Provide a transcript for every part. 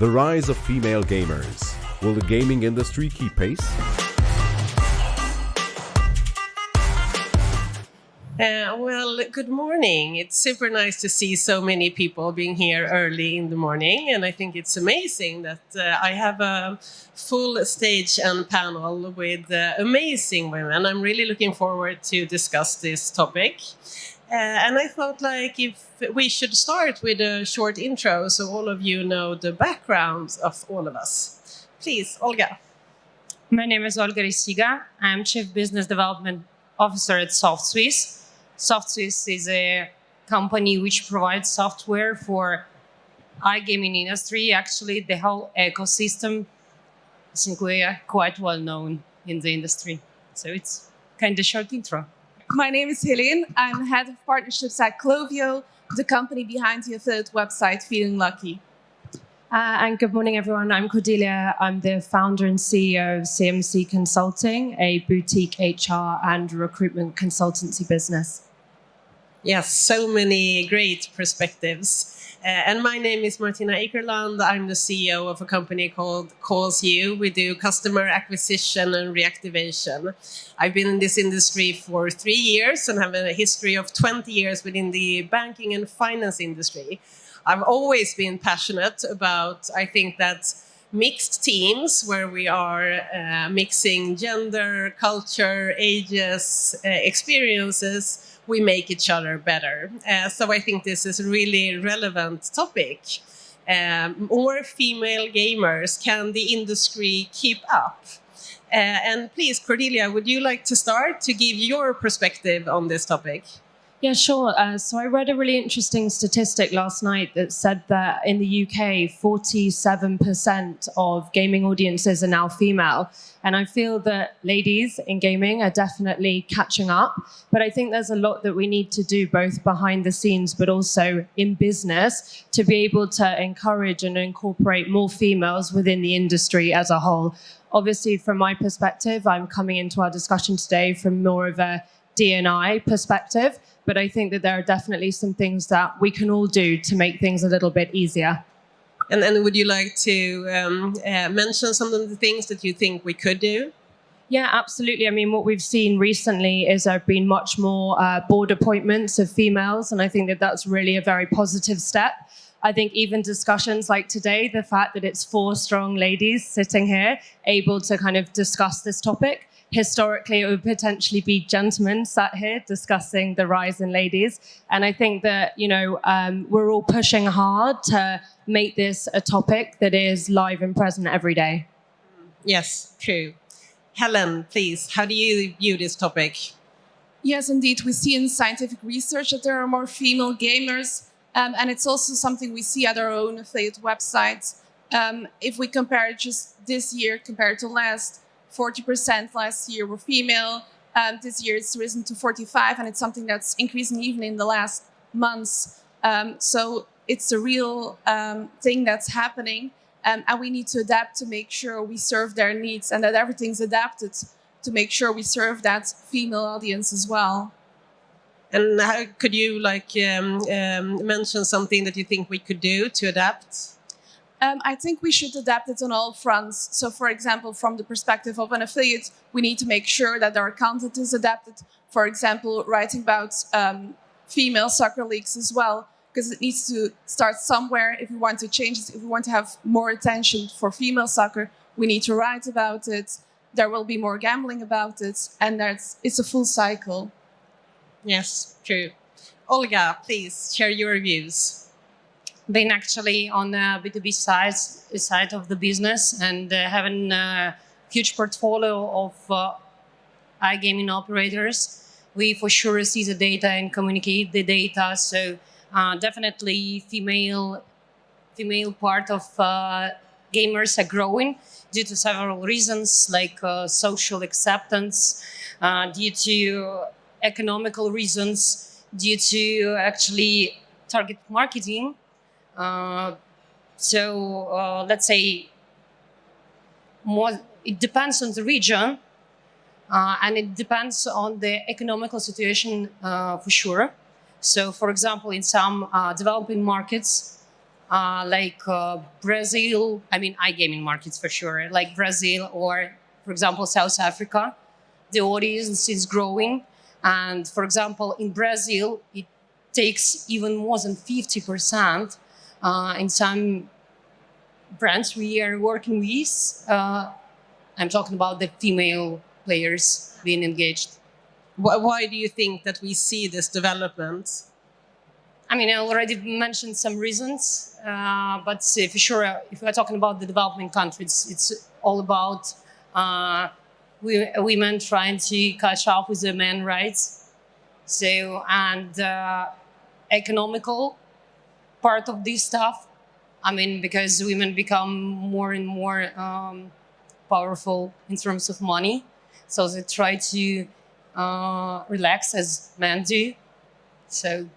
The rise of female gamers. Will the gaming industry keep pace? Well, good morning. It's super nice to see so many people being here early in the morning. And I think it's amazing that I have a full stage and panel with amazing women. I'm really looking forward to discuss this topic. And I thought if we should start with a short intro so all of you know the backgrounds of all of us. Please, Olga. My name is Olga Resiga. I'm Chief Business Development Officer at SOFTSWISS. SOFTSWISS is a company which provides software for iGaming industry. Actually, the whole ecosystem, I think we are quite well known in the industry. So it's kind of short intro. My name is Heleen. I'm head of partnerships at Clovio, the company behind the affiliate website Feeling Lucky. And good morning, everyone. I'm Cordelia. I'm the founder and CEO of CMC Consulting, a boutique HR and recruitment consultancy business. Yes, so many great perspectives. And my name is Martina Akerlund. I'm the CEO of a company called CallsU. We do customer acquisition and reactivation. I've been in this industry for 3 years and have a history of 20 years within the banking and finance industry. I've always been passionate about, I think that mixed teams where we are mixing gender, culture, ages, experiences, we make each other better. So I think this is a really relevant topic. More female gamers, can the industry keep up? And please, Cordelia, would you like to start to give your perspective on this topic? Yeah, sure. So I read a really interesting statistic last night that said that in the UK, 47% of gaming audiences are now female. And I feel that ladies in gaming are definitely catching up. But I think there's a lot that we need to do both behind the scenes, but also in business to be able to encourage and incorporate more females within the industry as a whole. Obviously, from my perspective, I'm coming into our discussion today from more of a D&I perspective. But I think that there are definitely some things that we can all do to make things a little bit easier. And would you like to mention some of the things that you think we could do? Yeah, absolutely. I mean, what we've seen recently is there have been much more board appointments of females, and I think that that's really a very positive step. I think even discussions like today, the fact that it's 4 strong ladies sitting here able to kind of discuss this topic. Historically, it would potentially be gentlemen sat here discussing the rise in ladies. And I think that, we're all pushing hard to make this a topic that is live and present every day. Yes, true. Heleen, please, how do you view this topic? Yes, indeed. We see in scientific research that there are more female gamers. And it's also something we see at our own affiliate websites. If we compare just this year compared to last, 40% last year were female. This year it's risen to 45%, and it's something that's increasing even in the last months. So it's a real thing that's happening, and we need to adapt to make sure we serve their needs and that everything's adapted to make sure we serve that female audience as well. And how could you mention something that you think we could do to adapt? I think we should adapt it on all fronts. So, for example, from the perspective of an affiliate, we need to make sure that our content is adapted. For example, writing about female soccer leagues as well, because it needs to start somewhere. If we want to change it, if we want to have more attention for female soccer, we need to write about it. There will be more gambling about it, and it's a full cycle. Yes, true. Olga, please share your views. Been actually on the B2B side of the business and having a huge portfolio of iGaming operators. We for sure see the data and communicate the data. So definitely female part of gamers are growing due to several reasons like social acceptance, due to economical reasons, due to actually target marketing. Let's say more. It depends on the region, and it depends on the economical situation for sure. So, for example, in some developing markets, like Brazil, I mean, iGaming markets for sure, like Brazil or, for example, South Africa, the audience is growing. And for example, in Brazil, it takes even more than 50% in some brands we are working with. I'm talking about the female players being engaged. Why do you think that we see this development? I mean, I already mentioned some reasons, but for sure, if we're talking about the developing countries, it's all about women trying to catch up with the men rights. So, and economical part of this stuff. I mean, because women become more and more powerful in terms of money, so they try to relax as men do. So,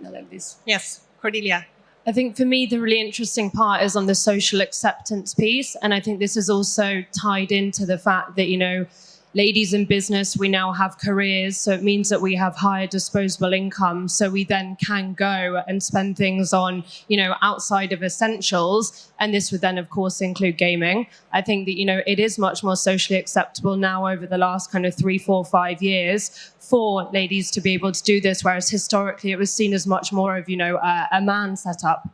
like this. Yes, Cordelia. I think for me, the really interesting part is on the social acceptance piece. And I think this is also tied into the fact that, you know, ladies in business, we now have careers. So it means that we have higher disposable income. So we then can go and spend things on, you know, outside of essentials. And this would then, of course, include gaming. I think that, you know, it is much more socially acceptable now over the last kind of 3, 4, 5 years for ladies to be able to do this, whereas historically it was seen as much more of, you know, a man setup.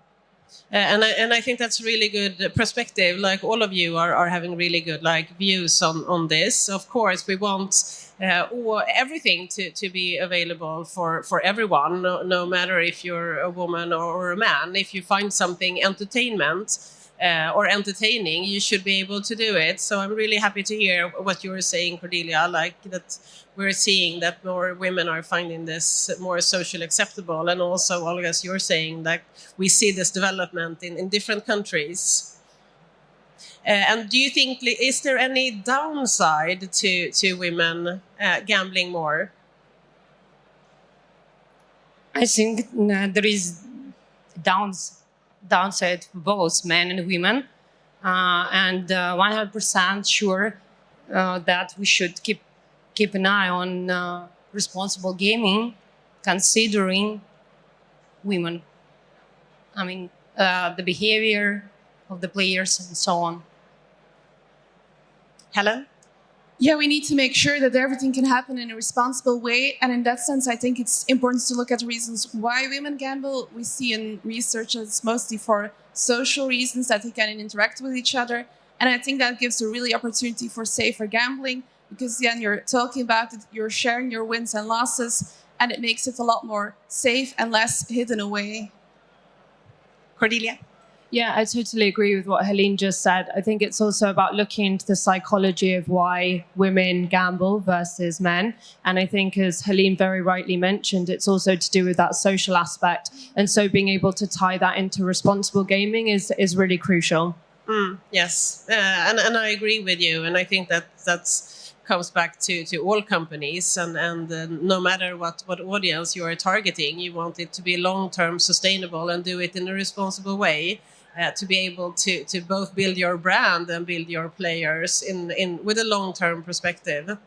And I think that's really good perspective. Like all of you are having really good views on this. Of course, we want everything to be available for everyone, no matter if you're a woman or a man. If you find something entertainment or entertaining, you should be able to do it. So I'm really happy to hear what you were saying, Cordelia, like that we're seeing that more women are finding this more socially acceptable. And also, Olga, as you're saying, that we see this development in different countries. And do you think, is there any downside to women gambling more? I think there is downside for both men and women, and 100% sure that we should keep an eye on responsible gaming, considering women. I mean, the behavior of the players and so on. Helen? Yeah, we need to make sure that everything can happen in a responsible way. And in that sense, I think it's important to look at the reasons why women gamble. We see in research it's mostly for social reasons, that they can interact with each other. And I think that gives a really opportunity for safer gambling, because then you're talking about it, you're sharing your wins and losses, and it makes it a lot more safe and less hidden away. Cordelia? Yeah, I totally agree with what Heleen just said. I think it's also about looking into the psychology of why women gamble versus men. And I think, as Heleen very rightly mentioned, it's also to do with that social aspect. And so being able to tie that into responsible gaming is really crucial. Yes, and I agree with you. And I think that's comes back to all companies. And no matter what audience you are targeting, you want it to be long-term sustainable and do it in a responsible way. To be able to both build your brand and build your players in with a long-term perspective.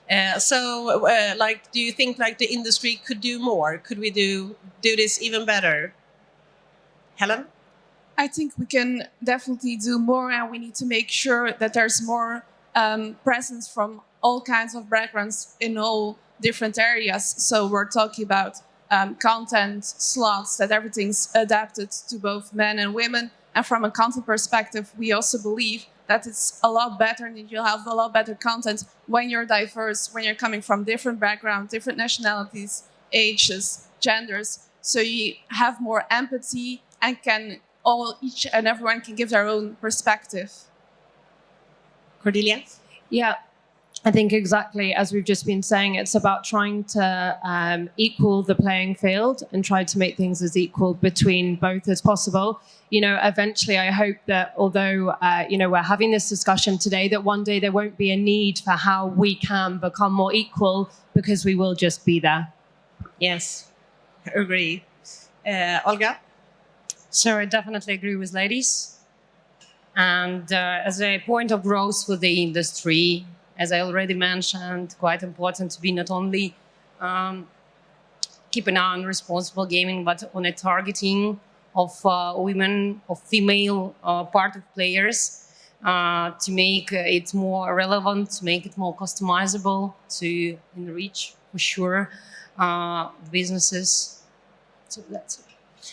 Do you think the industry could do more? Could we do this even better? Helen? I think we can definitely do more, and we need to make sure that there's more presence from all kinds of backgrounds in all different areas. So we're talking about content, slots, that everything's adapted to both men and women. And from a content perspective, we also believe that it's a lot better and you'll have a lot better content when you're diverse, when you're coming from different backgrounds, different nationalities, ages, genders. So you have more empathy and each and everyone can give their own perspective. Cordelia? Yeah. I think exactly as we've just been saying, it's about trying to equal the playing field and try to make things as equal between both as possible. You know, eventually I hope that although, we're having this discussion today, that one day there won't be a need for how we can become more equal, because we will just be there. Yes, agree. Olga? So I definitely agree with ladies. And as a point of growth for the industry, as I already mentioned, quite important to be not only keep an eye on responsible gaming, but on a targeting of women, of female part of players to make it more relevant, to make it more customizable, to enrich for sure businesses. So that's it.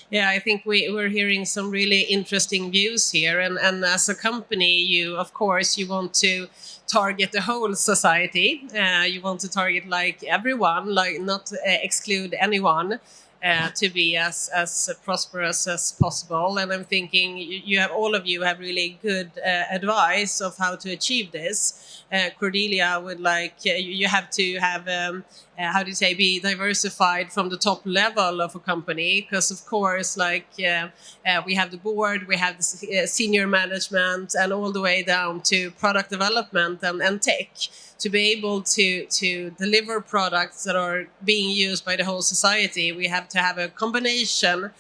Yeah, I think we're hearing some really interesting views here. And as a company, of course, you want to target the whole society. You want to target like everyone, like not exclude anyone. To be as prosperous as possible, and I'm thinking all of you have really good advice of how to achieve this. Cordelia would like you have to have how do you say, be diversified from the top level of a company, because of course we have the board, we have the senior management, and all the way down to product development and tech, to be able to deliver products that are being used by the whole society. We have to have a combination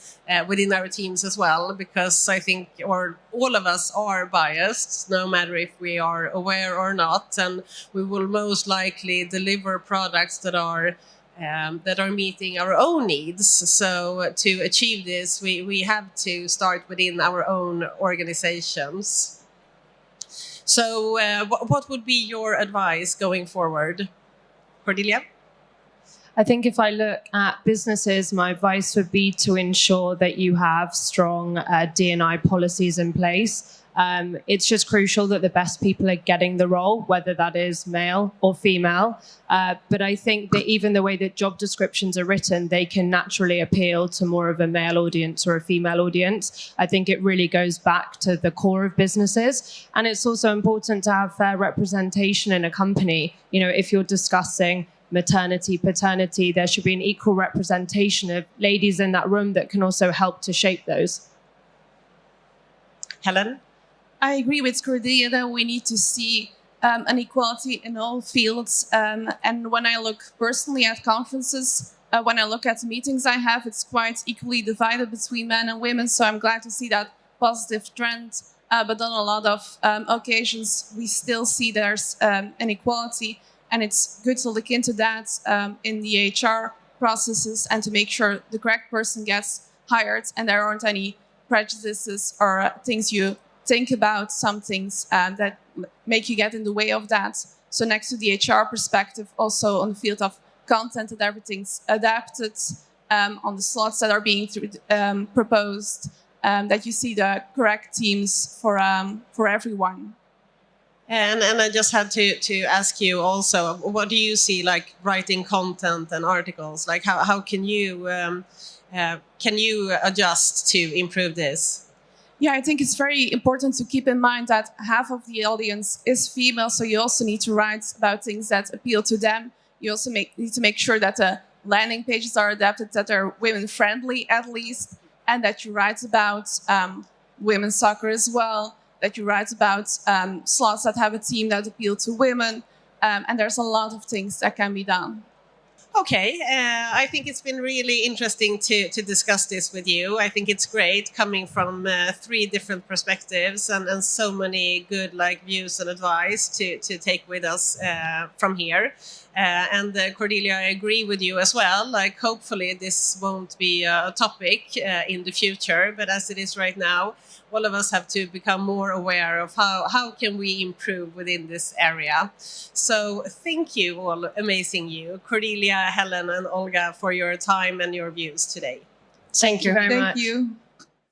within our teams as well, because I think all of us are biased, no matter if we are aware or not, and we will most likely deliver products that are meeting our own needs. So to achieve this, we have to start within our own organizations. So what would be your advice going forward, Cordelia? I think if I look at businesses, my advice would be to ensure that you have strong D&I policies in place. It's just crucial that the best people are getting the role, whether that is male or female. But I think that even the way that job descriptions are written, they can naturally appeal to more of a male audience or a female audience. I think it really goes back to the core of businesses. And it's also important to have fair representation in a company. You know, if you're discussing maternity, paternity, there should be an equal representation of ladies in that room that can also help to shape those. Helen? I agree with Cordelia that we need to see an equality in all fields. And when I look personally at conferences, when I look at the meetings I have, it's quite equally divided between men and women. So I'm glad to see that positive trend. But on a lot of occasions, we still see there's an inequality. And it's good to look into that in the HR processes and to make sure the correct person gets hired and there aren't any prejudices or things you think about, some things that make you get in the way of that. So next to the HR perspective, also on the field of content, that everything's adapted on the slots that are being proposed, that you see the correct teams for everyone. And I just had to ask you also, what do you see like writing content and articles? Like how can you adjust to improve this? Yeah, I think it's very important to keep in mind that half of the audience is female, so you also need to write about things that appeal to them. You also need to make sure that the landing pages are adapted, that they're women-friendly at least, and that you write about women's soccer as well, that you write about slots that have a team that appeal to women, and there's a lot of things that can be done. Okay, I think it's been really interesting to discuss this with you. I think it's great coming from 3 different perspectives and so many good views and advice to take with us from here. And Cordelia, I agree with you as well. Hopefully this won't be a topic in the future, but as it is right now, all of us have to become more aware of how can we improve within this area. So thank you all, amazing you, Cordelia, Helen and Olga, for your time and your views today. Thank you very much. Thank you.